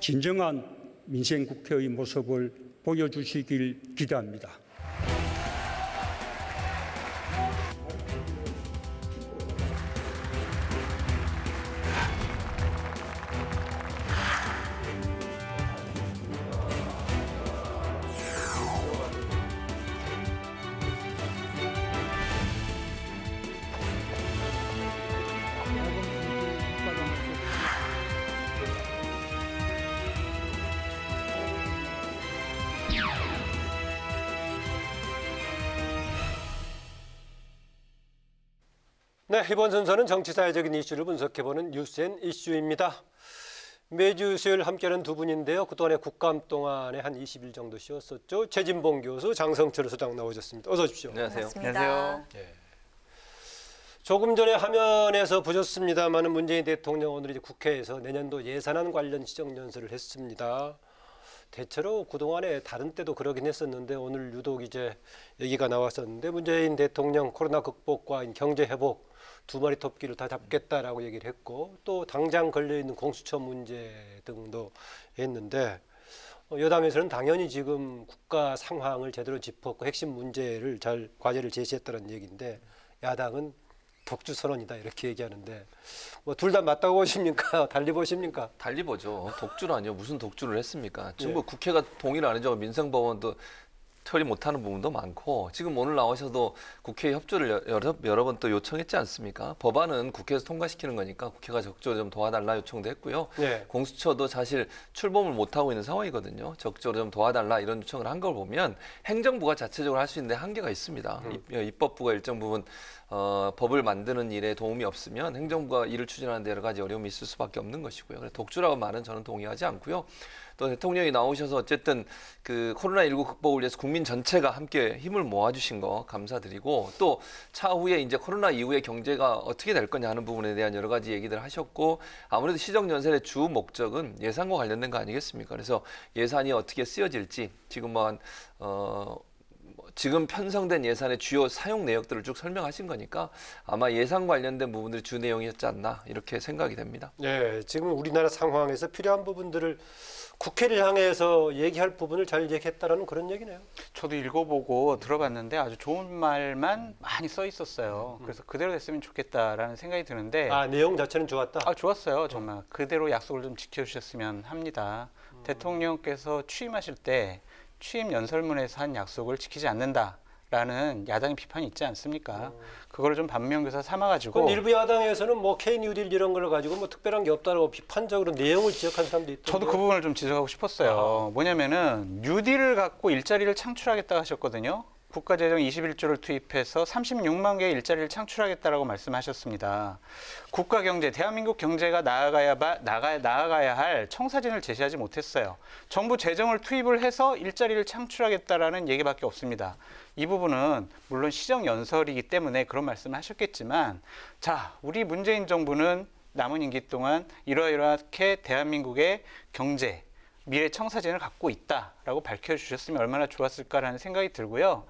진정한 민생국회의 모습을 보여주시길 기대합니다. 네, 이번 순서는 정치사회적인 이슈를 분석해보는 뉴스앤 이슈입니다. 매주 수요일 함께하는 두 분인데요. 그동안에 국감 동안에 한 20일 정도 쉬었었죠. 최진봉 교수, 장성철 소장 나오셨습니다. 어서 오십시오. 안녕하세요. 안녕하세요. 네. 조금 전에 화면에서 보셨습니다만 문재인 대통령 오늘 이제 국회에서 내년도 예산안 관련 시정연설을 했습니다. 대체로 그동안에 다른 때도 그러긴 했었는데 오늘 유독 이제 얘기가 나왔었는데 문재인 대통령 코로나 극복과 경제 회복 두 마리 토끼를 다 잡겠다라고 얘기를 했고 또 당장 걸려있는 공수처 문제 등도 했는데 여당에서는 당연히 지금 국가 상황을 제대로 짚었고 핵심 문제를 잘 과제를 제시했다는 얘기인데 야당은 독주 선언이다 이렇게 얘기하는데 뭐 둘 다 맞다고 보십니까? 달리 보십니까? 달리 보죠. 독주라니요. 무슨 독주를 했습니까? 지금 뭐 국회가 동의를 안 해줘 민생법원도 처리 못하는 부분도 많고 지금 오늘 나오셔도 국회 협조를 여러 번 또 요청했지 않습니까? 법안은 국회에서 통과시키는 거니까 국회가 적극적으로 좀 도와달라 요청도 했고요. 네. 공수처도 사실 출범을 못하고 있는 상황이거든요. 적극적으로 좀 도와달라 이런 요청을 한 걸 보면 행정부가 자체적으로 할 수 있는 한계가 있습니다. 입법부가 일정 부분 법을 만드는 일에 도움이 없으면 행정부가 일을 추진하는 데 여러 가지 어려움이 있을 수밖에 없는 것이고요. 그래서 독주라고 말은 저는 동의하지 않고요. 또 대통령이 나오셔서 어쨌든 그 코로나19 극복을 위해서 국민 전체가 함께 힘을 모아주신 거 감사드리고 또 차후에 이제 코로나 이후에 경제가 어떻게 될 거냐 하는 부분에 대한 여러 가지 얘기들 하셨고 아무래도 시정연설의 주 목적은 예산과 관련된 거 아니겠습니까? 그래서 예산이 어떻게 쓰여질지 지금 편성된 예산의 주요 사용 내역들을 쭉 설명하신 거니까 아마 예산 관련된 부분들이 주 내용이었지 않나 이렇게 생각이 됩니다. 네, 지금 우리나라 상황에서 필요한 부분들을 국회를 향해서 얘기할 부분을 잘 얘기했다라는 그런 얘기네요. 저도 읽어보고 들어봤는데 아주 좋은 말만 많이 써 있었어요. 그래서 그대로 됐으면 좋겠다라는 생각이 드는데 내용 자체는 좋았다. 좋았어요. 정말 그대로 약속을 좀 지켜주셨으면 합니다. 대통령께서 취임하실 때 취임 연설문에서 한 약속을 지키지 않는다라는 야당의 비판이 있지 않습니까? 그거를 좀 반면교사 삼아가지고 그건 일부 야당에서는 뭐 K-뉴딜 이런 걸 가지고 뭐 특별한 게 없다고 비판적으로 내용을 지적한 사람도 있던데. 저도 그 부분을 좀 지적하고 싶었어요. 뭐냐면은 뉴딜을 갖고 일자리를 창출하겠다 하셨거든요. 국가재정 21조를 투입해서 36만 개의 일자리를 창출하겠다라고 말씀하셨습니다. 국가 경제, 대한민국 경제가 나아가야 할 청사진을 제시하지 못했어요. 정부 재정을 투입을 해서 일자리를 창출하겠다라는 얘기밖에 없습니다. 이 부분은 물론 시정연설이기 때문에 그런 말씀을 하셨겠지만 자, 우리 문재인 정부는 남은 임기 동안 이러이러하게 대한민국의 경제, 미래 청사진을 갖고 있다라고 밝혀주셨으면 얼마나 좋았을까라는 생각이 들고요.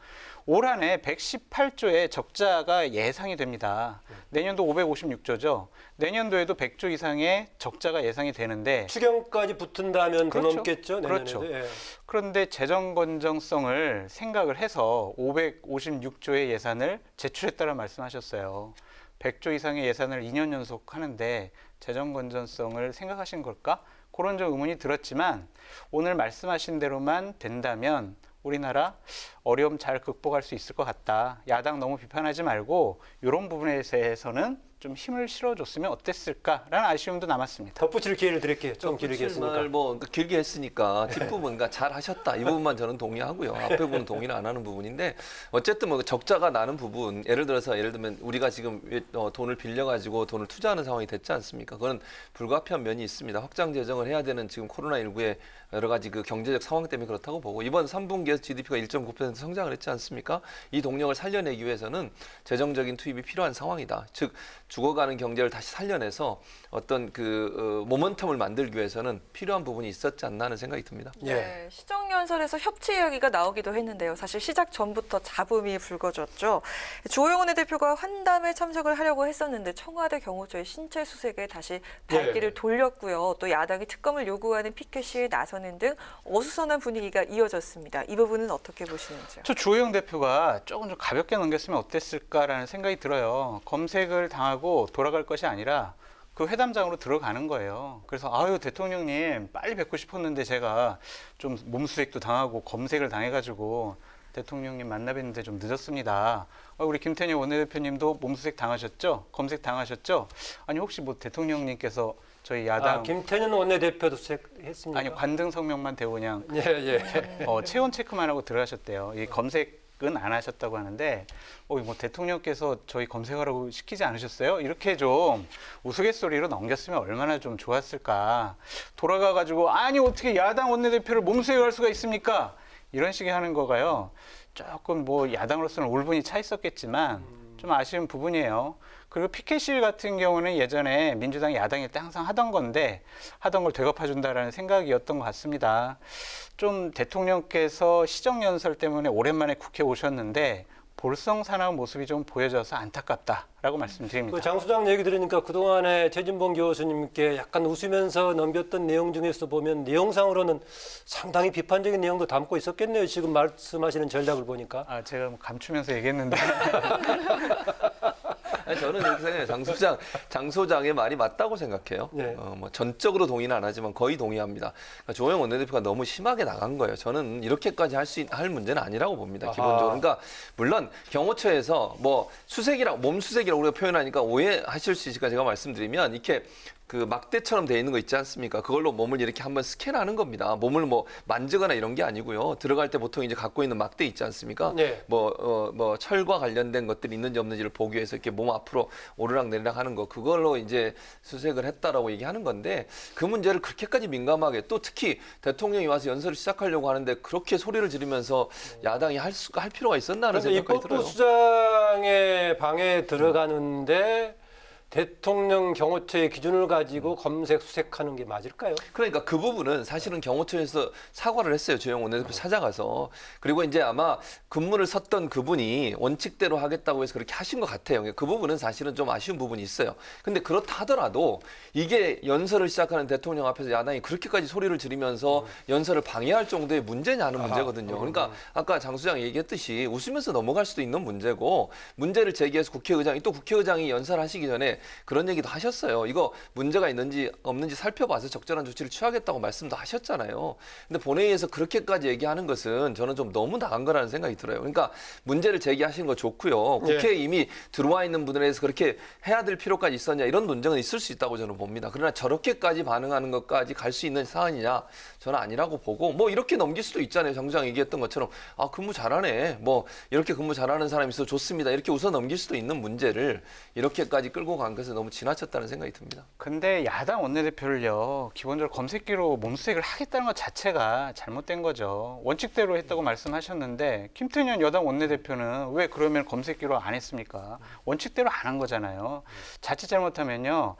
올 한 해 118조의 적자가 예상이 됩니다. 내년도 556조죠. 내년도에도 100조 이상의 적자가 예상이 되는데 추경까지 붙은다면 더 그렇죠. 넘겠죠. 내년에도. 그렇죠. 예. 그런데 재정 건전성을 생각을 해서 556조의 예산을 제출했다는 말씀하셨어요. 100조 이상의 예산을 2년 연속 하는데 재정 건전성을 생각하신 걸까? 그런 좀 의문이 들었지만 오늘 말씀하신 대로만 된다면 우리나라 어려움 잘 극복할 수 있을 것 같다. 야당 너무 비판하지 말고 이런 부분에 대해서는 좀 힘을 실어줬으면 어땠을까라는 아쉬움도 남았습니다. 덧붙일 기회를 드릴게요. 좀 길게 했으니까. 뭐 길게 했으니까 뒷부분과 잘 하셨다 이 부분만 저는 동의하고요. 앞에 부분은 동의를 안 하는 부분인데 어쨌든 뭐 적자가 나는 부분 예를 들면 우리가 지금 돈을 빌려가지고 돈을 투자하는 상황이 됐지 않습니까? 그건 불가피한 면이 있습니다. 확장 재정을 해야 되는 지금 코로나19의 여러 가지 그 경제적 상황 때문에 그렇다고 보고 이번 3분기에서 GDP가 1.9% 5% 성장을 했지 않습니까? 이 동력을 살려내기 위해서는 재정적인 투입이 필요한 상황이다. 즉 죽어가는 경제를 다시 살려내서 어떤 그 모멘텀을 만들기 위해서는 필요한 부분이 있었지 않나 하는 생각이 듭니다. 예. 네, 시정연설에서 협치 이야기가 나오기도 했는데요. 사실 시작 전부터 잡음이 불거졌죠. 주호영 원내대표가 환담에 참석을 하려고 했었는데 청와대 경호처의 신체 수색에 다시 발길을 돌렸고요. 또 야당이 특검을 요구하는 피켓 시위에 나서는 등 어수선한 분위기가 이어졌습니다. 이 부분은 어떻게 보시는지요? 저 주호영 대표가 조금 좀 가볍게 넘겼으면 어땠을까라는 생각이 들어요. 검색을 당하고 돌아갈 것이 아니라 그 회담장으로 들어가는 거예요. 그래서 아유 대통령님 빨리 뵙고 싶었는데 제가 좀 몸수색도 당하고 검색을 당해가지고 대통령님 만나 뵀는데 좀 늦었습니다. 우리 김태년 원내대표님도 몸수색 당하셨죠? 검색 당하셨죠? 아니 혹시 뭐 대통령님께서 저희 야당 김태년 원내대표도 했습니까? 아니 관등 성명만 대고 그냥 예, 예. 체온 체크만 하고 들어가셨대요. 이 검색은 안 하셨다고 하는데, 뭐 대통령께서 저희 검색하라고 시키지 않으셨어요? 이렇게 좀 우스갯소리로 넘겼으면 얼마나 좀 좋았을까. 돌아가가지고 아니 어떻게 야당 원내대표를 몸수색할 수가 있습니까? 이런 식의 하는 거가요. 조금 뭐 야당으로서는 울분이 차 있었겠지만 좀 아쉬운 부분이에요. 그리고 피켓 시위 같은 경우는 예전에 민주당이 야당일 때 항상 하던 건데 하던 걸 되갚아준다라는 생각이었던 것 같습니다. 좀 대통령께서 시정연설 때문에 오랜만에 국회에 오셨는데 볼썽사나운 모습이 좀 보여져서 안타깝다라고 말씀드립니다. 그 장 소장 얘기 들으니까 그동안에 최진봉 교수님께 약간 웃으면서 넘겼던 내용 중에서 보면 내용상으로는 상당히 비판적인 내용도 담고 있었겠네요. 지금 말씀하시는 전략을 보니까. 제가 뭐 감추면서 얘기했는데 아니, 저는 이렇게 생각해요. 장 소장의 말이 맞다고 생각해요. 네. 뭐 전적으로 동의는 안 하지만 거의 동의합니다. 그러니까 주호영 원내대표가 너무 심하게 나간 거예요. 저는 이렇게까지 할 문제는 아니라고 봅니다. 기본적으로. 그러니까 물론 경호처에서 뭐 몸 수색이라고 우리가 표현하니까 오해하실 수 있으니까 제가 말씀드리면 이렇게 그 막대처럼 돼 있는 거 있지 않습니까? 그걸로 몸을 이렇게 한번 스캔하는 겁니다. 몸을 뭐 만지거나 이런 게 아니고요. 들어갈 때 보통 이제 갖고 있는 막대 있지 않습니까? 네. 뭐 철과 관련된 것들이 있는지 없는지를 보기 위해서 이렇게 몸 앞으로 오르락 내리락 하는 거 그걸로 이제 수색을 했다라고 얘기하는 건데 그 문제를 그렇게까지 민감하게 또 특히 대통령이 와서 연설을 시작하려고 하는데 그렇게 소리를 지르면서 야당이 할 필요가 있었나 하는 그래서 생각이 입법부 들어요. 수장의 방에 들어가는데 대통령 경호처의 기준을 가지고 검색 수색하는 게 맞을까요? 그러니까 그 부분은 사실은 경호처에서 사과를 했어요. 주영 원내대표 찾아가서. 그리고 이제 아마 근무를 섰던 그분이 원칙대로 하겠다고 해서 그렇게 하신 것 같아요. 그 부분은 사실은 좀 아쉬운 부분이 있어요. 근데 그렇다 하더라도 이게 연설을 시작하는 대통령 앞에서 야당이 그렇게까지 소리를 지르면서 연설을 방해할 정도의 문제냐는 문제거든요. 그러니까 아까 장 소장이 얘기했듯이 웃으면서 넘어갈 수도 있는 문제고 문제를 제기해서 국회의장이 연설하시기 전에 그런 얘기도 하셨어요. 이거 문제가 있는지 없는지 살펴봐서 적절한 조치를 취하겠다고 말씀도 하셨잖아요. 근데 본회의에서 그렇게까지 얘기하는 것은 저는 좀 너무 나간 거라는 생각이 들어요. 그러니까 문제를 제기하시는 거 좋고요. 국회에 이미 들어와 있는 분들에 대해서 그렇게 해야 될 필요까지 있었냐 이런 논쟁은 있을 수 있다고 저는 봅니다. 그러나 저렇게까지 반응하는 것까지 갈 수 있는 사안이냐 저는 아니라고 보고 뭐 이렇게 넘길 수도 있잖아요. 장 소장 얘기했던 것처럼 근무 잘하네. 뭐 이렇게 근무 잘하는 사람이 있어 좋습니다. 이렇게 웃어 넘길 수도 있는 문제를 이렇게까지 끌고 간 것은 너무 지나쳤다는 생각이 듭니다. 근데 야당 원내대표를요 기본적으로 검색기로 몸수색을 하겠다는 것 자체가 잘못된 거죠. 원칙대로 했다고 말씀하셨는데 김태년 여당 원내대표는 왜 그러면 검색기로 안 했습니까? 원칙대로 안 한 거잖아요. 자칫 잘못하면요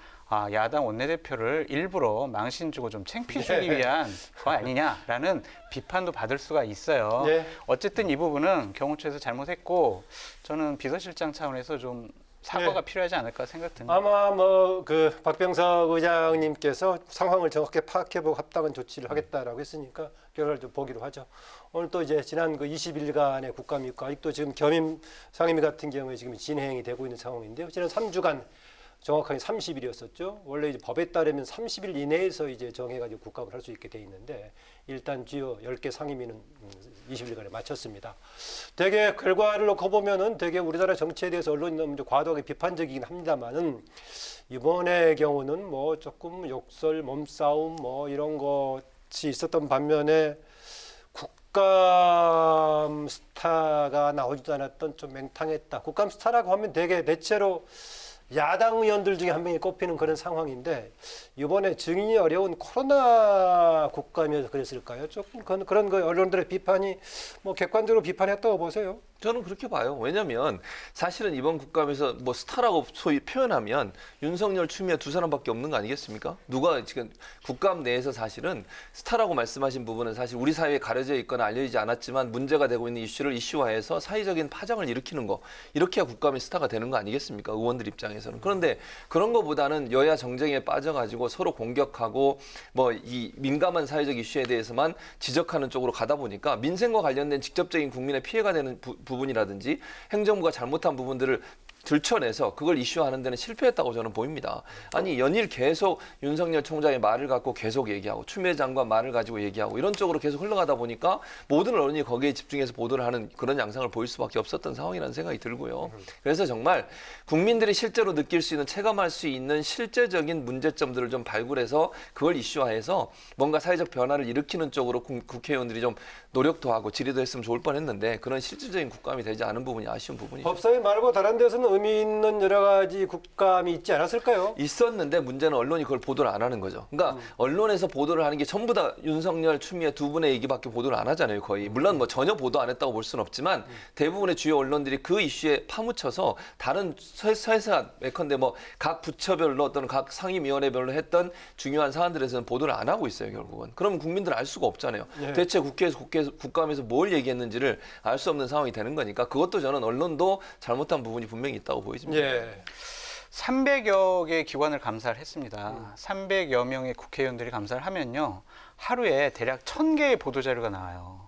야당 원내대표를 일부러 망신 주고 좀 창피 주기 위한 거 아니냐라는 비판도 받을 수가 있어요. 네. 어쨌든 이 부분은 경호처에서 잘못했고 저는 비서실장 차원에서 좀 사과가 필요하지 않을까 생각됩니다. 아마 뭐 그 박병석 의장님께서 상황을 정확히 파악해보고 합당한 조치를 하겠다라고 했으니까 결과를 좀 보기로 하죠. 오늘 또 이제 지난 그 20일간의 국감이고 아직도 지금 겸임 상임위 같은 경우에 지금 진행이 되고 있는 상황인데요. 지난 3주간 정확하게 30일이었었죠. 원래 이제 법에 따르면 30일 이내에서 이제 정해가지고 국감을 할 수 있게 돼 있는데 일단 주요 10개 상임위는 20일간에 마쳤습니다. 되게 결과를 놓고 보면은 되게 우리나라 정치에 대해서 언론이 너무 과도하게 비판적이긴 합니다만은 이번의 경우는 뭐 조금 욕설, 몸싸움 뭐 이런 것이 있었던 반면에 국감 스타가 나오지도 않았던 좀 맹탕했다. 국감 스타라고 하면 되게 대체로 야당 의원들 중에 한 명이 꼽히는 그런 상황인데 이번에 증인이 어려운 코로나 국감이어서 그랬을까요? 조금 그런 거 언론들의 비판이 뭐 객관적으로 비판했다고 보세요. 저는 그렇게 봐요. 왜냐하면 사실은 이번 국감에서 뭐 스타라고 소위 표현하면 윤석열, 추미애 두 사람밖에 없는 거 아니겠습니까? 누가 지금 국감 내에서 사실은 스타라고 말씀하신 부분은 사실 우리 사회에 가려져 있거나 알려지지 않았지만 문제가 되고 있는 이슈를 이슈화해서 사회적인 파장을 일으키는 거, 이렇게 해야 국감의 스타가 되는 거 아니겠습니까? 의원들 입장에서는. 그런데 그런 거보다는 여야 정쟁에 빠져가지고 서로 공격하고 뭐 이 민감한 사회적 이슈에 대해서만 지적하는 쪽으로 가다 보니까 민생과 관련된 직접적인 국민의 피해가 되는 부분이라든지 행정부가 잘못한 부분들을 들춰내서 그걸 이슈화하는 데는 실패했다고 저는 보입니다. 아니 연일 계속 윤석열 총장의 말을 갖고 계속 얘기하고 추미애 장관 말을 가지고 얘기하고 이런 쪽으로 계속 흘러가다 보니까 모든 언론이 거기에 집중해서 보도를 하는 그런 양상을 보일 수밖에 없었던 상황이라는 생각이 들고요. 그래서 정말 국민들이 실제로 느낄 수 있는 체감할 수 있는 실제적인 문제점들을 좀 발굴해서 그걸 이슈화해서 뭔가 사회적 변화를 일으키는 쪽으로 국회의원들이 좀 노력도 하고 질의도 했으면 좋을 뻔했는데 그런 실질적인 국감이 되지 않은 부분이 아쉬운 부분이죠. 법사위 말고 다른 데서는 의미 있는 여러 가지 국감이 있지 않았을까요? 있었는데 문제는 언론이 그걸 보도를 안 하는 거죠. 그러니까 언론에서 보도를 하는 게 전부 다 윤석열, 추미애 두 분의 얘기밖에 보도를 안 하잖아요, 거의. 물론 뭐 전혀 보도 안 했다고 볼 수는 없지만 대부분의 주요 언론들이 그 이슈에 파묻혀서 다른 세세한 예컨대 뭐 각 부처별로 또는 각 상임위원회별로 했던 중요한 사안들에서는 보도를 안 하고 있어요, 결국은. 그러면 국민들은 알 수가 없잖아요. 예. 대체 국감에서 뭘 얘기했는지를 알 수 없는 상황이 되는 거니까 그것도 저는 언론도 잘못한 부분이 분명히 있다고 보여집니다. 예. 300여 개 기관을 감사를 했습니다. 300여 명의 국회의원들이 감사를 하면요. 하루에 대략 1000개의 보도자료가 나와요.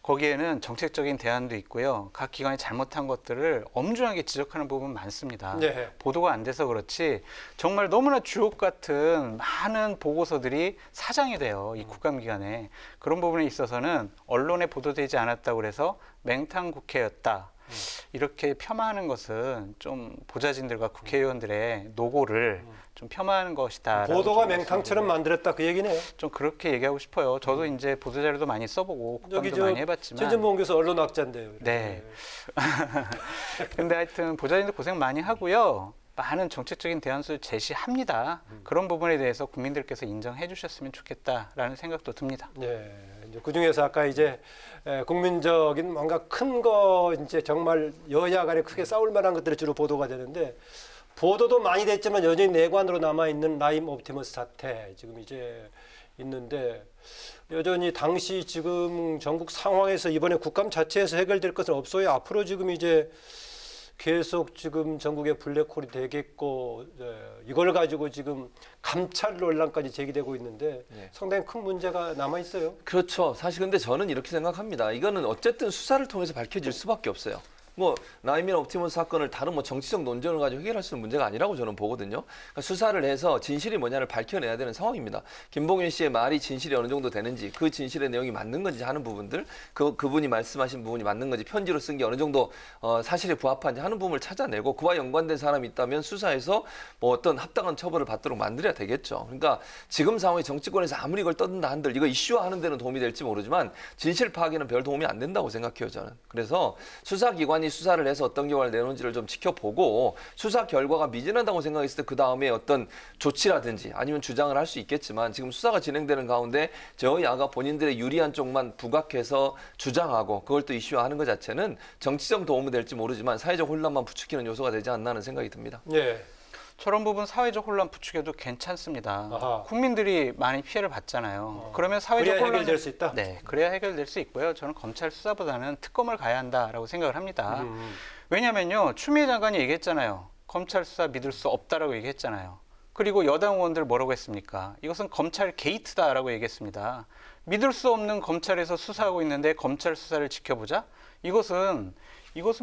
거기에는 정책적인 대안도 있고요. 각 기관이 잘못한 것들을 엄중하게 지적하는 부분 많습니다. 네. 보도가 안 돼서 그렇지 정말 너무나 주옥 같은 많은 보고서들이 사장이 돼요. 이 국감 기간에. 그런 부분에 있어서는 언론에 보도되지 않았다고 해서 맹탕 국회였다. 이렇게 폄하하는 것은 좀 보좌진들과 국회의원들의 노고를 좀 폄하하는 것이다. 보도가 맹탕처럼 만들었다 그 얘기네요. 좀 그렇게 얘기하고 싶어요. 저도 이제 보도자료도 많이 써보고 여기 국감도 많이 해봤지만. 최진봉 교수 언론학자인데요. 네. 근데 하여튼 보좌진들 고생 많이 하고요. 많은 정책적인 대안수를 제시합니다. 그런 부분에 대해서 국민들께서 인정해 주셨으면 좋겠다라는 생각도 듭니다. 네. 그 중에서 아까 이제 국민적인 뭔가 큰 거 이제 정말 여야 간에 크게 싸울 만한 것들이 주로 보도가 되는데 보도도 많이 됐지만 여전히 내관으로 남아 있는 라임 옵티머스 사태 지금 이제 있는데 여전히 당시 지금 전국 상황에서 이번에 국감 자체에서 해결될 것은 없어요. 앞으로 지금 이제 계속 지금 전국에 블랙홀이 되겠고 이걸 가지고 지금 감찰 논란까지 제기되고 있는데 상당히 큰 문제가 남아 있어요. 그렇죠. 사실 근데 저는 이렇게 생각합니다. 이거는 어쨌든 수사를 통해서 밝혀질 수밖에 없어요. 뭐 라임이나 옵티머스 사건을 다른 뭐 정치적 논쟁을 가지고 해결할 수 있는 문제가 아니라고 저는 보거든요. 그러니까 수사를 해서 진실이 뭐냐를 밝혀내야 되는 상황입니다. 김봉현 씨의 말이 진실이 어느 정도 되는지, 그 진실의 내용이 맞는 건지 하는 부분들, 그분이 말씀하신 부분이 맞는 건지, 편지로 쓴 게 어느 정도 사실에 부합한지 하는 부분을 찾아내고 그와 연관된 사람이 있다면 수사해서 뭐 어떤 합당한 처벌을 받도록 만들어야 되겠죠. 그러니까 지금 상황에 정치권에서 아무리 이걸 떠든다 한들 이거 이슈화하는 데는 도움이 될지 모르지만 진실 파악에는 별 도움이 안 된다고 생각해요, 저는. 그래서 수사기관이 수사를 해서 어떤 결과를 내놓은지를 좀 지켜보고 수사 결과가 미진하다고 생각했을 때 그 다음에 어떤 조치라든지 아니면 주장을 할 수 있겠지만 지금 수사가 진행되는 가운데 여야가 본인들의 유리한 쪽만 부각해서 주장하고 그걸 또 이슈화하는 것 자체는 정치적 도움이 될지 모르지만 사회적 혼란만 부추기는 요소가 되지 않나 하는 생각이 듭니다. 예. 저런 부분 사회적 혼란 부추겨도 괜찮습니다. 아하. 국민들이 많이 피해를 받잖아요. 그러면 사회적 그래야 혼란 해결될 수 있다. 네, 그래야 해결될 수 있고요. 저는 검찰 수사보다는 특검을 가야 한다라고 생각을 합니다. 왜냐하면요, 추미애 장관이 얘기했잖아요. 검찰 수사 믿을 수 없다라고 얘기했잖아요. 그리고 여당 의원들 뭐라고 했습니까? 이것은 검찰 게이트다라고 얘기했습니다. 믿을 수 없는 검찰에서 수사하고 있는데 검찰 수사를 지켜보자? 이것은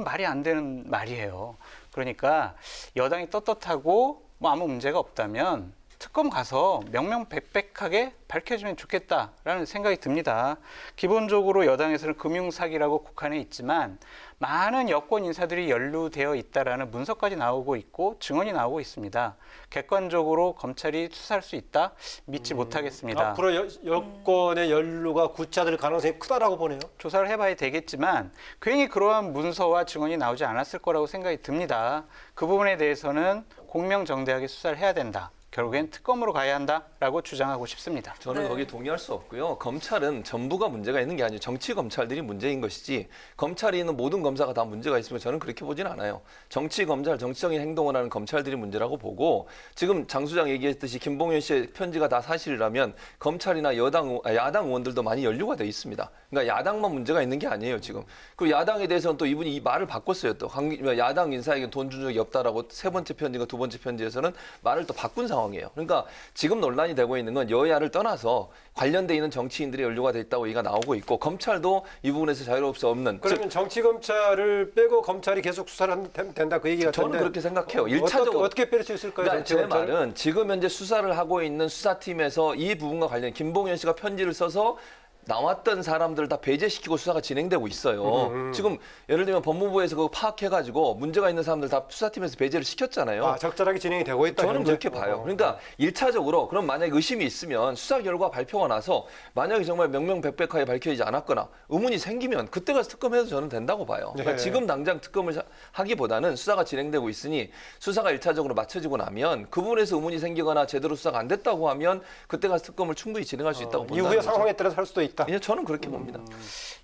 말이 안 되는 말이에요. 그러니까 여당이 떳떳하고 뭐 아무 문제가 없다면 특검 가서 명명백백하게 밝혀지면 좋겠다라는 생각이 듭니다. 기본적으로 여당에서는 금융사기라고 국한해 있지만 많은 여권 인사들이 연루되어 있다라는 문서까지 나오고 있고 증언이 나오고 있습니다. 객관적으로 검찰이 수사할 수 있다? 믿지 못하겠습니다. 앞으로 여권의 연루가 구체화될 가능성이 크다라고 보네요. 조사를 해봐야 되겠지만 괜히 그러한 문서와 증언이 나오지 않았을 거라고 생각이 듭니다. 그 부분에 대해서는 공명정대하게 수사를 해야 된다. 결국엔 특검으로 가야 한다라고 주장하고 싶습니다. 저는 네. 거기에 동의할 수 없고요. 검찰은 전부가 문제가 있는 게 아니에요. 정치 검찰들이 문제인 것이지 검찰이 있는 모든 검사가 다 문제가 있으면 저는 그렇게 보진 않아요. 정치 검찰, 정치적인 행동을 하는 검찰들이 문제라고 보고 지금 장 수장 얘기했듯이 김봉현 씨의 편지가 다 사실이라면 검찰이나 야당 의원들도 많이 연루가 돼 있습니다. 그러니까 야당만 문제가 있는 게 아니에요, 지금. 그리고 야당에 대해서는 또 이분이 이 말을 바꿨어요. 또 야당 인사에게 돈 준 적이 없다라고 세 번째 편지가 두 번째 편지에서는 말을 또 바꾼 상황이에요. 그러니까 지금 논란이 되고 있는 건 여야를 떠나서 관련돼 있는 정치인들의 연루가 돼 있다고 얘기가 나오고 있고 검찰도 이 부분에서 자유로울 수 없는. 그러면 정치 검찰을 빼고 검찰이 계속 수사를 하면 된다 그 얘기 같은데. 저는 그렇게 생각해요. 일차적으로. 어떻게 뺄 수 있을까요? 그러니까 정치 제 검찰을? 말은 지금 현재 수사를 하고 있는 수사팀에서 이 부분과 관련 김봉현 씨가 편지를 써서 나왔던 사람들을 다 배제시키고 수사가 진행되고 있어요. 지금 예를 들면 법무부에서 그거 파악해가지고 문제가 있는 사람들 다 수사팀에서 배제를 시켰잖아요. 아, 적절하게 진행이 되고 있다. 저는 현재? 그렇게 봐요. 그러니까 일차적으로 그럼 만약에 의심이 있으면 수사 결과 발표가 나서 만약에 정말 명명백백하게 밝혀지지 않았거나 의문이 생기면 그때 가서 특검해도 저는 된다고 봐요. 그러니까 네. 지금 당장 특검을 하기보다는 수사가 진행되고 있으니 수사가 일차적으로 마쳐지고 나면 그 부분에서 의문이 생기거나 제대로 수사가 안 됐다고 하면 그때 가서 특검을 충분히 진행할 수 있다고 본다는 이후의 거죠. 상황에 따라서 할 수도 있다. 예, 저는 그렇게 봅니다.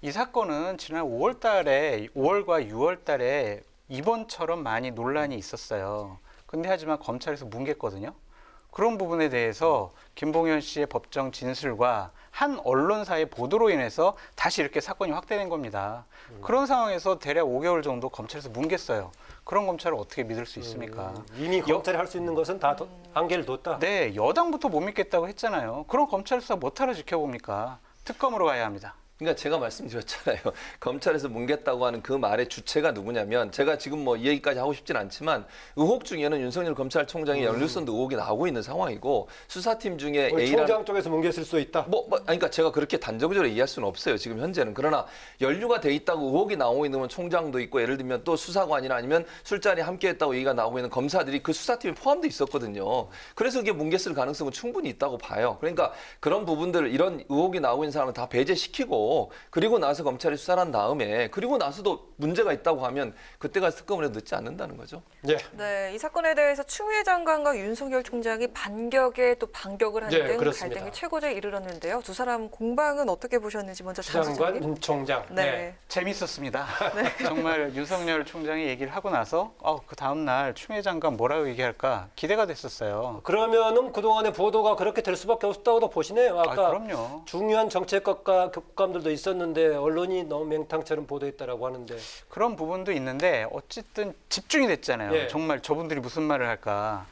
이 사건은 지난 5월과 6월달에 이번처럼 많이 논란이 있었어요. 근데 하지만 검찰에서 뭉갰거든요. 그런 부분에 대해서 김봉현 씨의 법정 진술과 한 언론사의 보도로 인해서 다시 이렇게 사건이 확대된 겁니다. 그런 상황에서 대략 5개월 정도 검찰에서 뭉갰어요. 그런 검찰을 어떻게 믿을 수 있습니까? 이미 검찰이 할 수 있는 것은 다 한계를 뒀다. 네, 여당부터 못 믿겠다고 했잖아요. 그럼 검찰 수사 못하러 지켜봅니까? 특검으로 가야 합니다. 그러니까 제가 말씀드렸잖아요. 검찰에서 뭉갰다고 하는 그 말의 주체가 누구냐면 제가 지금 뭐 이 얘기까지 하고 싶진 않지만 의혹 중에는 윤석열 검찰총장의 연루선도 의혹이 나오고 있는 상황이고 수사팀 중에 총장 쪽에서 뭉갰을 수 있다. 그러니까 제가 그렇게 단정적으로 얘기할 수는 없어요. 지금 현재는. 그러나 연루가 돼 있다고 의혹이 나오고 있는 건 총장도 있고 예를 들면 또 수사관이나 아니면 술자리에 함께했다고 얘기가 나오고 있는 검사들이 그 수사팀에 포함돼 있었거든요. 그래서 이게 뭉갰을 가능성은 충분히 있다고 봐요. 그러니까 그런 부분들 이런 의혹이 나오고 있는 사람을 다 배제시키고 그리고 나서 검찰이 수사를 한 다음에 그리고 나서도 문제가 있다고 하면 그때 가서 특검을 해도 늦지 않는다는 거죠. 예. 네, 이 사건에 대해서 추미애 장관과 윤석열 총장이 반격에 또 반격을 하는 네, 등 그렇습니다. 갈등이 최고조에 이르렀는데요. 두 사람 공방은 어떻게 보셨는지 먼저 장 장관, 소장님. 총장. 네. 재밌었습니다. 정말 윤석열 총장이 얘기를 하고 나서 그 다음 날 추미애 장관 뭐라고 얘기할까 기대가 됐었어요. 그러면은 그동안의 보도가 그렇게 될 수밖에 없었다고도 보시네요. 아까 그럼요. 중요한 정책과 교감들도 있었는데 언론이 너무 맹탕처럼 보도했다라고 하는데 그런 부분도 있는데 어쨌든 집중이 됐잖아요. 예. 정말 저분들이 무슨 말을 할까.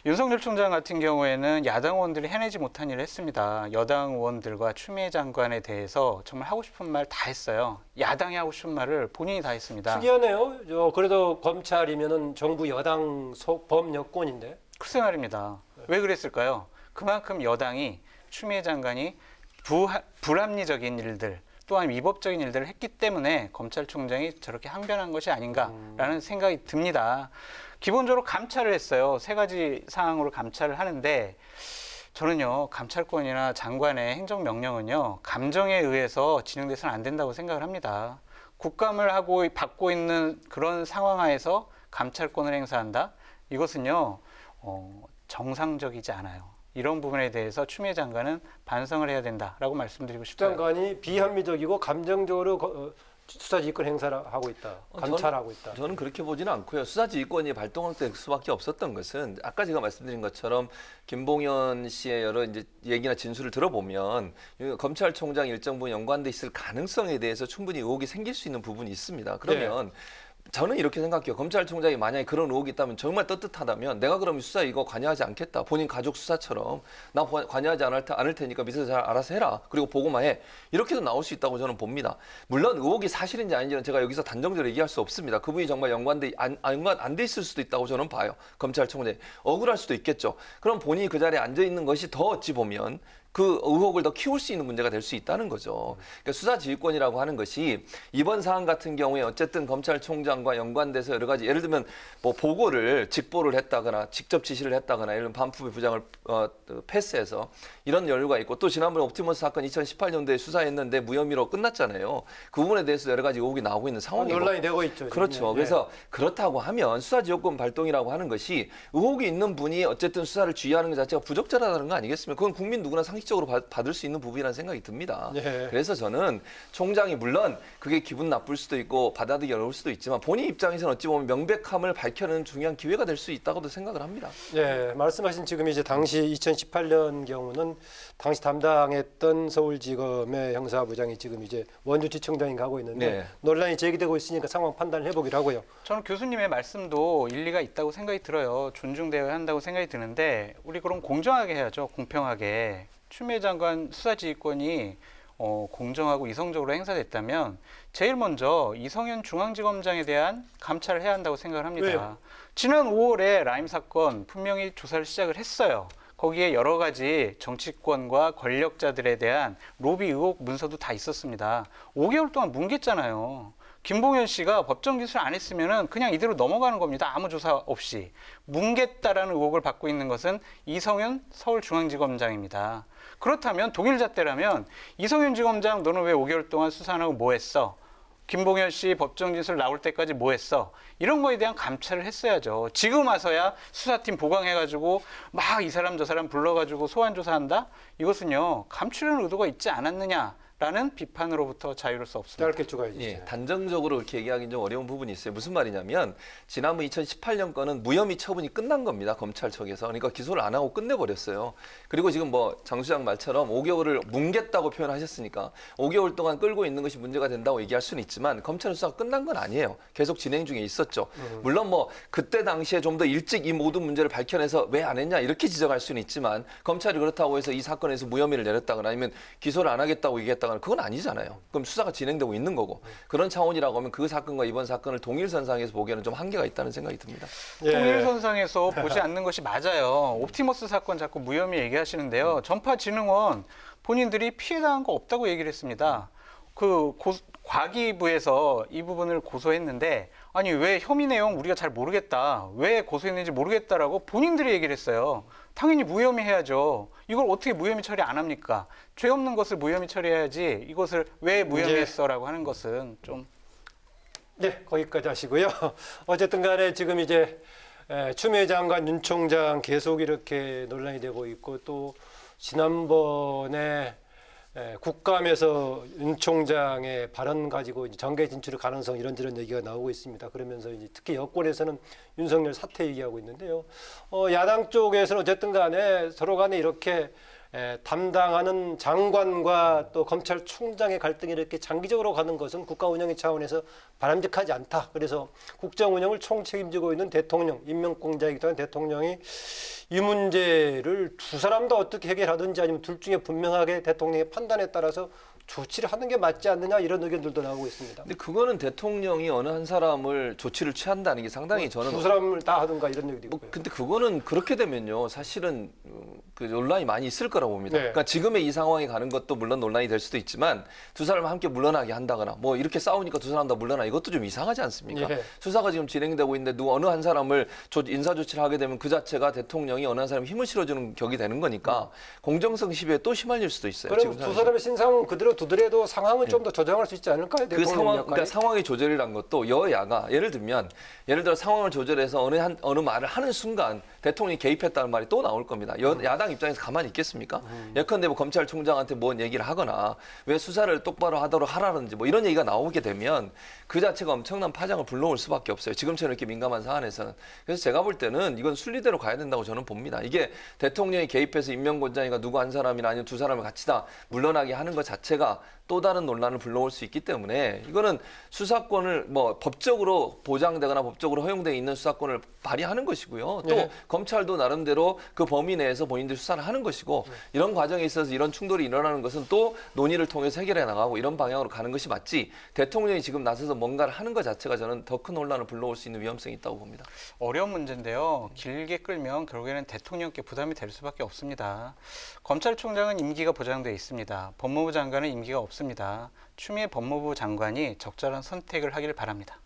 윤석열 총장 같은 경우에는 야당 의원들이 해내지 못한 일을 했습니다. 여당 의원들과 추미애 장관에 대해서 정말 하고 싶은 말 다 했어요. 야당이 하고 싶은 말을 본인이 다 했습니다. 특이하네요. 그래도 검찰이면은 정부 여당 소범 여권인데. 글쎄 말입니다. 왜 그랬을까요? 그만큼 여당이 추미애 장관이 불합리적인 일들 또한 위법적인 일들을 했기 때문에 검찰총장이 저렇게 항변한 것이 아닌가라는 생각이 듭니다. 기본적으로 감찰을 했어요. 3가지 사항으로 감찰을 하는데 저는요. 감찰권이나 장관의 행정명령은요. 감정에 의해서 진행돼서는 안 된다고 생각을 합니다. 국감을 받고 있는 그런 상황 하에서 감찰권을 행사한다? 이것은요. 정상적이지 않아요. 이런 부분에 대해서 추미애 장관은 반성을 해야 된다라고 말씀드리고 싶어요. 장관이 비합리적이고 감정적으로 수사지휘권 행사를 하고 있다. 감찰하고 있다. 저는 그렇게 보지는 않고요. 수사지휘권이 발동할 수밖에 없었던 것은 아까 제가 말씀드린 것처럼 김봉현 씨의 여러 이제 얘기나 진술을 들어보면 검찰총장 일정 부분 연관돼 있을 가능성에 대해서 충분히 의혹이 생길 수 있는 부분이 있습니다. 그러면 저는 이렇게 생각해요. 검찰총장이 만약에 그런 의혹이 있다면 정말 떳떳하다면 내가 그럼 수사 이거 관여하지 않겠다. 본인 가족 수사처럼 나 관여하지 않을 테니까 밑에서 잘 알아서 해라. 그리고 보고만 해. 이렇게도 나올 수 있다고 저는 봅니다. 물론 의혹이 사실인지 아닌지는 제가 여기서 단정적으로 얘기할 수 없습니다. 그분이 정말 연관 안 돼 있을 수도 있다고 저는 봐요. 검찰총장이. 억울할 수도 있겠죠. 그럼 본인이 그 자리에 앉아 있는 것이 더 어찌 보면 그 의혹을 더 키울 수 있는 문제가 될 수 있다는 거죠. 그러니까 수사지휘권이라고 하는 것이 이번 사안 같은 경우에 어쨌든 검찰총장과 연관돼서 여러 가지 예를 들면 뭐 보고를 직보를 했다거나 직접 지시를 했다거나 예를 들면 반품의 부장을 패스해서 이런 연루가 있고 또 지난번에 옵티머스 사건 2018년도에 수사했는데 무혐의로 끝났잖아요. 그 부분에 대해서 여러 가지 의혹이 나오고 있는 상황이고 논란이 되고 있죠. 지금. 그렇죠. 예. 그래서 그렇다고 하면 수사지휘권 발동이라고 하는 것이 의혹이 있는 분이 어쨌든 수사를 지휘하는 것 자체가 부적절하다는 거 아니겠습니까? 그건 국민 누구나 상식적으로 받을 수 있는 부분이라는 생각이 듭니다. 예. 그래서 저는 총장이 물론 그게 기분 나쁠 수도 있고 받아들이기 어려울 수도 있지만 본인 입장에서는 어찌 보면 명백함을 밝혀내는 중요한 기회가 될 수 있다고도 생각을 합니다. 예, 말씀하신 지금 이제 당시 2018년 경우는 당시 담당했던 서울지검의 형사부장이 지금 이제 원주지청장이 가고 있는데 네. 논란이 제기되고 있으니까 상황 판단을 해보기로 하고요. 저는 교수님의 말씀도 일리가 있다고 생각이 들어요. 존중되어야 한다고 생각이 드는데 우리 그럼 공정하게 해야죠. 공평하게. 추미애 장관 수사지휘권이 공정하고 이성적으로 행사됐다면 제일 먼저 이성윤 중앙지검장에 대한 감찰을 해야 한다고 생각을 합니다. 왜요? 지난 5월에 라임 사건 분명히 조사를 시작을 했어요. 거기에 여러 가지 정치권과 권력자들에 대한 로비 의혹 문서도 다 있었습니다. 5개월 동안 뭉갰잖아요. 김봉현 씨가 법정 기술 안 했으면은 그냥 이대로 넘어가는 겁니다. 아무 조사 없이. 뭉갰다라는 의혹을 받고 있는 것은 이성윤 서울중앙지검장입니다. 그렇다면 동일 잣대라면 이성윤 지검장 너는 왜 5개월 동안 수사 안 하고 뭐 했어? 김봉현 씨 법정 진술 나올 때까지 뭐 했어? 이런 거에 대한 감찰을 했어야죠. 지금 와서야 수사팀 보강해가지고 막 이 사람 저 사람 불러가지고 소환 조사한다? 이것은요 감추려는 의도가 있지 않았느냐라는 비판으로부터 자유로울 수 없습니다. 짧게 추가해 주세요. 예, 단정적으로 이렇게 얘기하기는 좀 어려운 부분이 있어요. 무슨 말이냐면 지난번 2018년 건은 무혐의 처분이 끝난 겁니다. 검찰 측에서. 그러니까 기소를 안 하고 끝내버렸어요. 그리고 지금 뭐 장 수장 말처럼 5개월을 뭉갰다고 표현하셨으니까 5개월 동안 끌고 있는 것이 문제가 된다고 얘기할 수는 있지만 검찰 수사가 끝난 건 아니에요. 계속 진행 중에 있었죠. 물론 뭐 그때 당시에 좀 더 일찍 이 모든 문제를 밝혀내서 왜 안 했냐 이렇게 지적할 수는 있지만 검찰이 그렇다고 해서 이 사건에서 무혐의를 내렸다거나 아니면 기소를 안 하겠다고 얘기했다거나 그건 아니잖아요. 그럼 수사가 진행되고 있는 거고 그런 차원이라고 하면 그 사건과 이번 사건을 동일선상에서 보기에는 좀 한계가 있다는 생각이 듭니다. 예. 통일선상에서 보지 않는 것이 맞아요. 옵티머스 사건 자꾸 무혐의 얘기하시는데요. 전파진흥원 본인들이 피해당한 거 없다고 얘기를 했습니다. 과기부에서 이 부분을 고소했는데 아니 왜 혐의 내용 우리가 잘 모르겠다. 왜 고소했는지 모르겠다라고 본인들이 얘기를 했어요. 당연히 무혐의 해야죠. 이걸 어떻게 무혐의 처리 안 합니까? 죄 없는 것을 무혐의 처리해야지 이것을 왜 무혐의했어라고 하는 것은 좀 네, 거기까지 하시고요. 어쨌든 간에 지금 이제 추미애 장관, 윤 총장 계속 이렇게 논란이 되고 있고 또 지난번에 국감에서 윤 총장의 발언 가지고 이제 정계 진출의 가능성 이런저런 얘기가 나오고 있습니다. 그러면서 이제 특히 여권에서는 윤석열 사퇴 얘기하고 있는데요. 야당 쪽에서는 어쨌든 간에 서로 간에 이렇게 담당하는 장관과 또 검찰총장의 갈등이 이렇게 장기적으로 가는 것은 국가 운영의 차원에서 바람직하지 않다. 그래서 국정 운영을 총책임지고 있는 대통령, 임명권자이기도 한 대통령이 이 문제를 두 사람 다 어떻게 해결하든지 아니면 둘 중에 분명하게 대통령의 판단에 따라서 조치를 하는 게 맞지 않느냐 이런 의견들도 나오고 있습니다. 근데 그거는 대통령이 어느 한 사람을 조치를 취한다는 게 상당히 저는 두 사람을 다 하든가 이런 얘기도 있고요. 근데 그거는 그렇게 되면요 사실은 그 논란이 많이 있을 거라고 봅니다. 네. 그러니까 지금의 이 상황이 가는 것도 물론 논란이 될 수도 있지만 두 사람을 함께 물러나게 한다거나 뭐 이렇게 싸우니까 두 사람 다 물러나 이것도 좀 이상하지 않습니까? 예. 수사가 지금 진행되고 있는데 어느 한 사람을 인사 조치를 하게 되면 그 자체가 대통령이 어느 한 사람에 힘을 실어주는 격이 되는 거니까 공정성 시비에 또 휘말릴 수도 있어요. 그럼 지금 두 상황에서. 사람의 신상은 그대로 두더라도 상황은 좀 더 조정할 수 있지 않을까요? 그 대통령 상황, 역할이? 그러니까 상황의 조절이란 것도 여야가 예를 들어 상황을 조절해서 어느 말을 하는 순간 대통령이 개입했다는 말이 또 나올 겁니다. 야당 입장에서 가만히 있겠습니까? 예컨대 뭐 검찰총장한테 뭔 얘기를 하거나 왜 수사를 똑바로 하도록 하라든지 뭐 이런 얘기가 나오게 되면 그 자체가 엄청난 파장을 불러올 수밖에 없어요. 지금처럼 이렇게 민감한 사안에서는. 그래서 제가 볼 때는 이건 순리대로 가야 된다고 저는 봅니다. 이게 대통령이 개입해서 임명권자니까 누구 한 사람이나 아니면 두 사람을 같이 다 물러나게 하는 것 자체가 자체가 또 다른 논란을 불러올 수 있기 때문에 이거는 수사권을 뭐 법적으로 보장되거나 법적으로 허용되어 있는 수사권을 발휘하는 것이고요. 또 네. 검찰도 나름대로 그 범위 내에서 본인들 수사를 하는 것이고 이런 과정에 있어서 이런 충돌이 일어나는 것은 또 논의를 통해서 해결해 나가고 이런 방향으로 가는 것이 맞지 대통령이 지금 나서서 뭔가를 하는 것 자체가 저는 더 큰 논란을 불러올 수 있는 위험성이 있다고 봅니다. 어려운 문제인데요. 길게 끌면 결국에는 대통령께 부담이 될 수밖에 없습니다. 검찰총장은 임기가 보장돼 있습니다. 법무부 장관은 임기가 없습니다. 추미애 법무부 장관이 적절한 선택을 하길 바랍니다.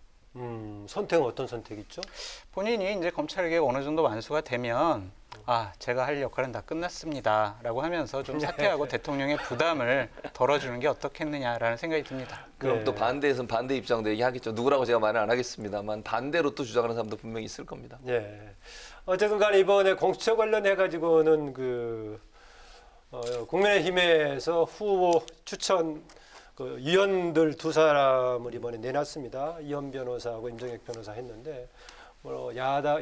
선택은 어떤 선택이죠? 본인이 이제 검찰개혁 어느 정도 완수가 되면 제가 할 역할은 다 끝났습니다 라고 하면서 좀 사퇴하고 대통령의 부담을 덜어주는 게 어떻겠느냐라는 생각이 듭니다. 그럼 네. 또 반대에서는 반대 입장도 얘기하겠죠. 누구라고 제가 말을 안 하겠습니다만 반대로 또 주장하는 사람도 분명히 있을 겁니다. 예. 어쨌든 간에 이번에 공수처 관련해 가지고는 국민의힘에서 후보 추천 위원들 두 사람을 이번에 내놨습니다. 이현 변호사하고 임정혁 변호사 했는데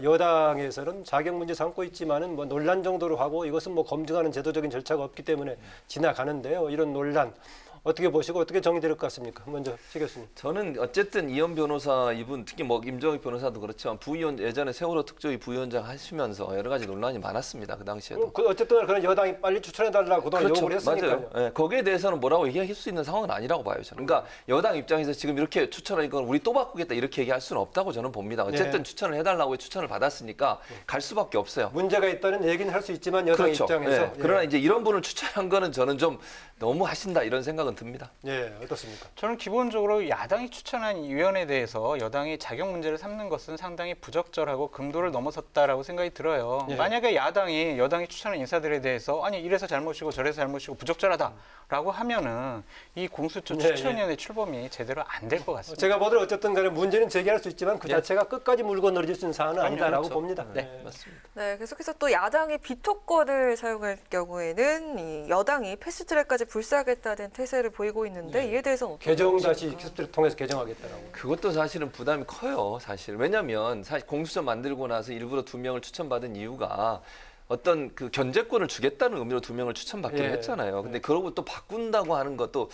여당에서는 자격 문제 삼고 있지만은 뭐 논란 정도로 하고 이것은 뭐 검증하는 제도적인 절차가 없기 때문에 지나가는데요. 이런 논란 어떻게 보시고 어떻게 정리될 것 같습니까? 먼저 최 교수님. 저는 어쨌든 이현 변호사 이분 특히 뭐 임정익 변호사도 그렇지만 부위원 예전에 세월호 특조위 부위원장 하시면서 여러 가지 논란이 많았습니다. 그 당시에도. 어쨌든 그런 여당이 빨리 추천해달라고 그동안 요구를 했으니까요. 맞아요. 예, 거기에 대해서는 뭐라고 얘기할 수 있는 상황은 아니라고 봐요. 저는. 그러니까 여당 입장에서 지금 이렇게 추천하니까 우리 또 바꾸겠다 이렇게 얘기할 수는 없다고 저는 봅니다. 어쨌든 네. 추천을 해달라고 추천을 받았으니까 갈 수밖에 없어요. 문제가 있다는 얘기는 할 수 있지만 여당 그렇죠. 입장에서 예, 그러나 이제 이런 분을 추천한 거는 저는 좀 너무 하신다 이런 생각은 듭니다. 예, 어떻습니까? 저는 기본적으로 야당이 추천한 위원에 대해서 여당이 자격 문제를 삼는 것은 상당히 부적절하고 금도를 넘어섰다라고 생각이 들어요. 예. 만약에 여당이 추천한 인사들에 대해서 아니 이래서 잘못이고 저래서 잘못이고 부적절하다라고 하면은 이 공수처 예, 추천위원회 출범이 제대로 안 될 것 같습니다. 제가 보더라도 어쨌든 간에 문제는 제기할 수 있지만 그 예. 자체가 끝까지 물고 늘어질 수 있는 사안은 아니다라고 그렇죠. 봅니다. 네, 맞습니다. 네, 계속해서 또 야당이 비토권을 사용할 경우에는 이 여당이 패스트트랙까지 불사하겠다는 태세를 보이고 있는데 이에 대해서는 어떻게 개정 보십니까? 다시 캐스트를 통해서 개정하겠다라고. 그것도 사실은 부담이 커요, 사실. 왜냐하면 사실 공수처 만들고 나서 일부러 2명을 추천받은 이유가 어떤 그 견제권을 주겠다는 의미로 2명을 추천받기로 예. 했잖아요. 근데 그러고 또 바꾼다고 하는 것도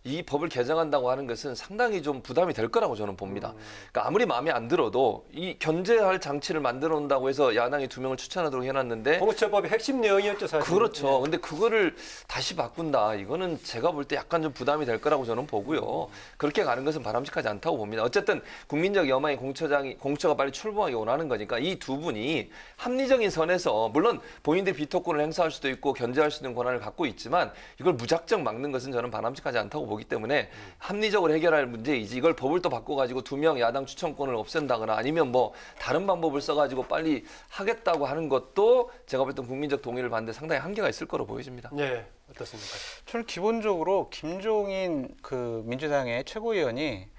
이 법을 개정한다고 하는 것은 상당히 좀 부담이 될 거라고 저는 봅니다. 그러니까 아무리 마음에 안 들어도 이 견제할 장치를 만들어 온다고 해서 야당이 2명을 추천하도록 해놨는데 공수처법의 핵심 내용이었죠, 사실. 그렇죠. 근데 그거를 다시 바꾼다. 이거는 제가 볼 때 약간 좀 부담이 될 거라고 저는 보고요. 그렇게 가는 것은 바람직하지 않다고 봅니다. 어쨌든 국민적 여망이 공수처가 빨리 출범하기 원하는 거니까 이 두 분이 합리적인 선에서 물론 본인들이 비토권을 행사할 수도 있고 견제할 수 있는 권한을 갖고 있지만 이걸 무작정 막는 것은 저는 바람직하지 않다고 보기 때문에 합리적으로 해결할 문제이지 이걸 법을 또 바꿔가지고 2명 야당 추천권을 없앤다거나 아니면 뭐 다른 방법을 써가지고 빨리 하겠다고 하는 것도 제가 볼 때 국민적 동의를 받는데 상당히 한계가 있을 거로 보여집니다. 예, 어떻습니까? 저는 기본적으로 김종인 그 민주당의 최고위원이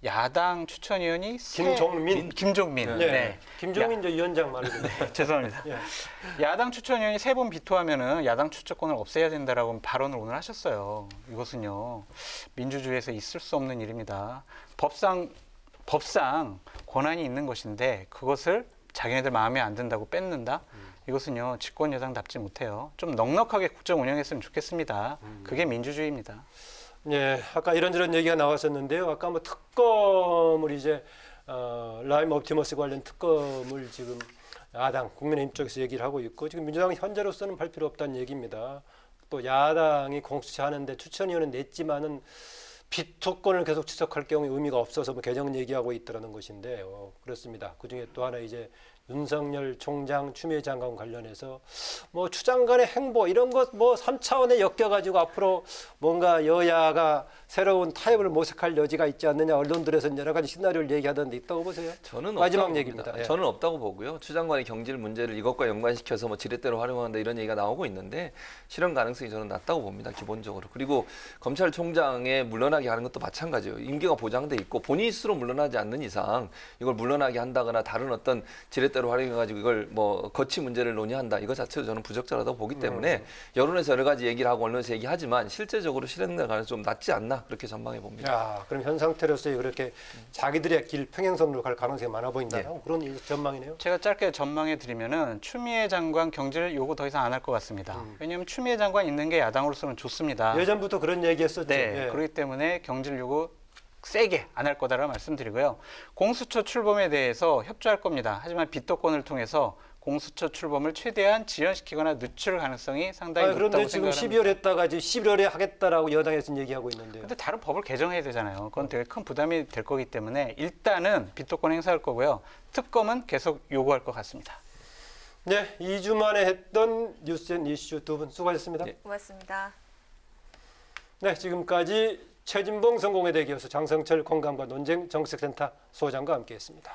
야당 추천위원이 김종민. 예. 네. 김종민 저 위원장 말이군요. 죄송합니다. 예. 야당 추천위원이 3번 비토하면은 야당 추천권을 없애야 된다라고 발언을 오늘 하셨어요. 이것은요 민주주의에서 있을 수 없는 일입니다. 법상 권한이 있는 것인데 그것을 자기네들 마음에 안 든다고 뺏는다. 이것은요 집권 여당답지 못해요. 좀 넉넉하게 국정 운영했으면 좋겠습니다. 그게 민주주의입니다. 예, 아까 이런저런 얘기가 나왔었는데요. 아까 뭐 특검을 이제 라임 옵티머스 관련 특검을 지금 야당 국민의힘 쪽에서 얘기를 하고 있고 지금 민주당은 현재로서는 발 필요 없다는 얘기입니다. 또 야당이 공수처 하는데 추천위원은 냈지만은 비토권을 계속 지속할 경우에 의미가 없어서 뭐 개정 얘기하고 있다는 것인데 그렇습니다. 그중에 또 하나 이제 윤석열 총장, 추미애 장관 관련해서 뭐 추장관의 행보 이런 것 뭐 3차원에 엮여가지고 앞으로 뭔가 여야가 새로운 타협을 모색할 여지가 있지 않느냐 언론들에서는 여러 가지 시나리오를 얘기하던데 있다고 보세요. 저는 마지막 없다고 얘기입니다. 봅니다. 예. 저는 없다고 보고요. 추 장관의 경질 문제를 이것과 연관시켜서 뭐 지렛대로 활용한다 이런 얘기가 나오고 있는데 실현 가능성이 저는 낮다고 봅니다. 기본적으로. 그리고 검찰총장에 물러나게 하는 것도 마찬가지예요. 임기가 보장돼 있고 본인 스스로 물러나지 않는 이상 이걸 물러나게 한다거나 다른 어떤 지렛대 문제대로 활용해가지고 이걸 뭐 거치 문제를 논의한다. 이거 자체도 저는 부적절하다고 보기 때문에 여론에서 여러 가지 얘기를 하고 언론에서 얘기하지만 실제적으로 실행될 가능성이 좀 낮지 않나 그렇게 전망해 봅니다. 야, 그럼 현 상태로서 그렇게 자기들의 길 평행선으로 갈 가능성이 많아 보인다. 그런 전망이네요. 제가 짧게 전망해 드리면은 추미애 장관 경질 요구 더 이상 안 할 것 같습니다. 왜냐하면 추미애 장관 있는 게 야당으로서는 좋습니다. 예전부터 그런 얘기했었죠. 네, 예. 그렇기 때문에 경질 요구 세게 안 할 거다라고 말씀드리고요. 공수처 출범에 대해서 협조할 겁니다. 하지만 비토권을 통해서 공수처 출범을 최대한 지연시키거나 늦출 가능성이 상당히 높다고 그런데 지금 생각합니다. 12월 했다가 이제 11월에 하겠다라고 여당에서 얘기하고 있는데요. 근데 다른 법을 개정해야 되잖아요. 그건 되게 큰 부담이 될 거기 때문에 일단은 비토권 행사할 거고요. 특검은 계속 요구할 것 같습니다. 네, 2주 만에 했던 뉴스앤 이슈 두 분 수고하셨습니다. 고맙습니다. 네, 지금까지 최진봉 성공회대 교수, 장성철 공감과 논쟁 정책센터 소장과 함께했습니다.